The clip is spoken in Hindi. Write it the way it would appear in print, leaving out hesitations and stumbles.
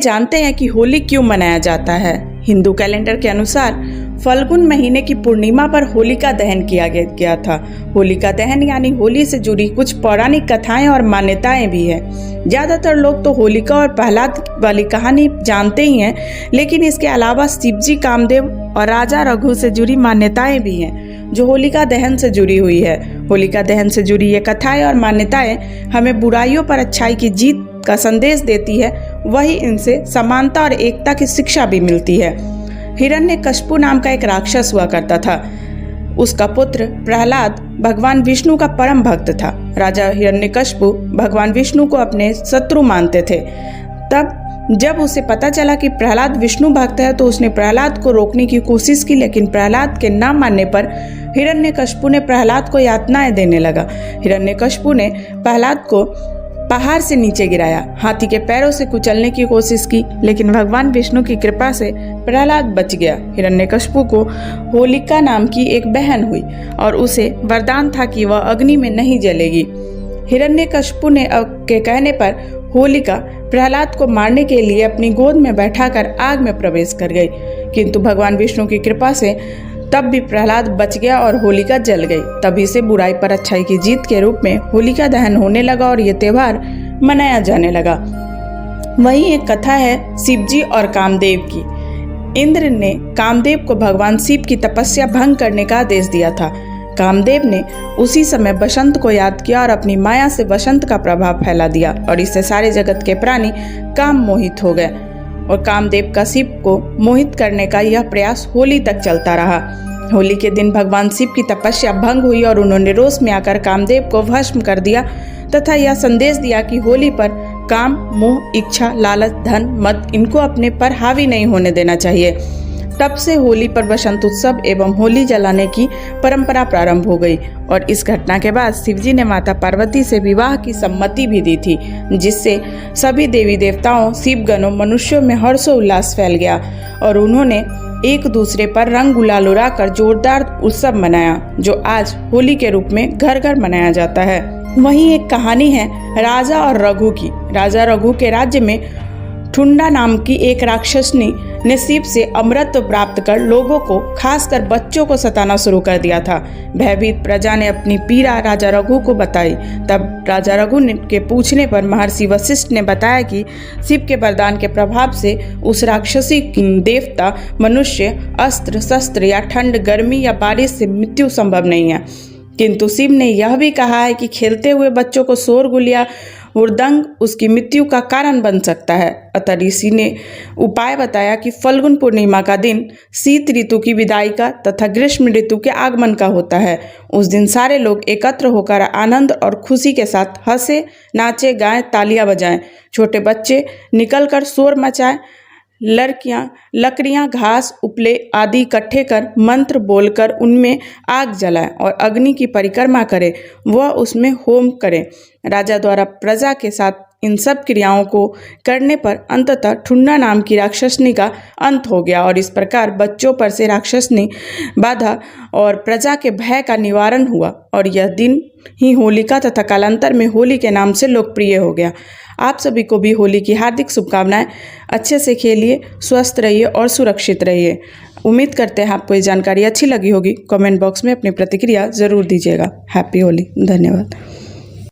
जानते हैं कि होली क्यों मनाया जाता है। हिंदू कैलेंडर के अनुसार फल्गुन महीने की पूर्णिमा पर होलिका दहन किया गया था। होलिका दहन यानी होली से जुड़ी कुछ पौराणिक कथाएं और मान्यताएं भी है। ज्यादातर लोग तो होलिका और प्रहलाद वाली कहानी जानते ही हैं, लेकिन इसके अलावा शिवजी, कामदेव और राजा रघु से जुड़ी मान्यताएं भी हैं जो होलिका दहन से जुड़ी हुई है। होलिका दहन से जुड़ी ये कथाएं और मान्यताएं हमें बुराइयों पर अच्छाई की जीत का संदेश देती है, वही इनसे समानता और एकता की शिक्षा भी मिलती है। हिरण्यकश्यप नाम का एक राक्षस हुआ करता था। उसका पुत्र प्रहलाद भगवान विष्णु का परम भक्त था। राजा हिरण्यकश्यप भगवान विष्णु को अपने शत्रु मानते थे। तब जब उसे पता चला कि प्रहलाद विष्णु भक्त है तो उसने प्रहलाद को रोकने की कोशिश की, लेकिन प्रहलाद के ना मानने पर हिरण्यकश्यप ने प्रहलाद को यातनाएं देने लगा। हिरण्यकश्यप ने प्रहलाद को पहाड़ से नीचे गिराया, हाथी के पैरों से कुचलने की कोशिश की, लेकिन भगवान विष्णु की कृपा से प्रहलाद बच गया। हिरण्यकश्यप को होलिका नाम की एक बहन हुई और उसे वरदान था कि वह अग्नि में नहीं जलेगी। हिरण्यकश्यप ने के कहने पर होलिका प्रहलाद को मारने के लिए अपनी गोद में बैठाकर आग में प्रवेश कर गई, किंतु भगवान विष्णु की कृपा से तब भी प्रहलाद बच गया और होलिका जल गई। तभी से बुराई पर अच्छाई की जीत के रूप में होलिका दहन होने लगा और ये त्योहार मनाया जाने लगा। वहीं एक कथा है शिवजी और कामदेव की। इंद्र ने कामदेव को भगवान शिव की तपस्या भंग करने का आदेश दिया था। कामदेव ने उसी समय बसंत को याद किया और अपनी माया से बसंत का प्रभाव फैला दिया और इससे सारे जगत के प्राणी काम मोहित हो गए और कामदेव का शिव को मोहित करने का यह प्रयास होली तक चलता रहा। होली के दिन भगवान शिव की तपस्या भंग हुई और उन्होंने रोष में आकर कामदेव को भस्म कर दिया तथा यह संदेश दिया कि होली पर काम, मोह, इच्छा, लालच, धन, मद इनको अपने पर हावी नहीं होने देना चाहिए। तब से होली पर बसंत उत्सव एवं होली जलाने की परंपरा प्रारंभ हो गई और इस घटना के बाद शिवजी ने माता पार्वती से विवाह की सम्मति भी दी थी, जिससे सभी देवी देवताओं, शिवगणों, मनुष्यों में हर्षोल्लास फैल गया और उन्होंने एक दूसरे पर रंग गुलाल उड़ाकर जोरदार उत्सव मनाया, जो आज होली के रूप में घर घर मनाया जाता है। वहीं एक कहानी है राजा और रघु की। राजा रघु के राज्य में ठुंडा नाम की एक राक्षसनी ने शिव से अमृत प्राप्त कर लोगों को, खासकर बच्चों को सताना शुरू कर दिया था। भयभीत प्रजा ने अपनी पीड़ा राजा रघु को बताई। तब राजा रघु के पूछने पर महर्षि वशिष्ठ ने बताया कि शिव के वरदान के प्रभाव से उस राक्षसी देवता, मनुष्य, अस्त्र शस्त्र या ठंड, गर्मी या बारिश से मृत्यु संभव नहीं है, किंतु शिव ने यह भी कहा है कि खेलते हुए बच्चों को शोरगुल या हुड़दंग उसकी मृत्यु का कारण बन सकता है। अतः ऋषि ने उपाय बताया कि फल्गुन पूर्णिमा का दिन शीत ऋतु की विदाई का तथा ग्रीष्म ऋतु के आगमन का होता है। उस दिन सारे लोग एकत्र होकर आनंद और खुशी के साथ हंसे, नाचे, गाएं, तालियां बजाएं। छोटे बच्चे निकलकर शोर मचाएं, लकड़ियां, घास, उपले आदि इकट्ठे कर मंत्र बोलकर उनमें आग जलाएं और अग्नि की परिक्रमा करें, वह उसमें होम करें। राजा द्वारा प्रजा के साथ इन सब क्रियाओं को करने पर अंततः ठुंडा नाम की राक्षसनी का अंत हो गया और इस प्रकार बच्चों पर से राक्षसनी बाधा और प्रजा के भय का निवारण हुआ और यह दिन ही होलिका तथा कालांतर में होली के नाम से लोकप्रिय हो गया। आप सभी को भी होली की हार्दिक शुभकामनाएं। अच्छे से खेलिए, स्वस्थ रहिए और सुरक्षित रहिए। उम्मीद करते हैं आपको ये जानकारी अच्छी लगी होगी। कमेंट बॉक्स में अपनी प्रतिक्रिया ज़रूर दीजिएगा। हैप्पी होली। धन्यवाद।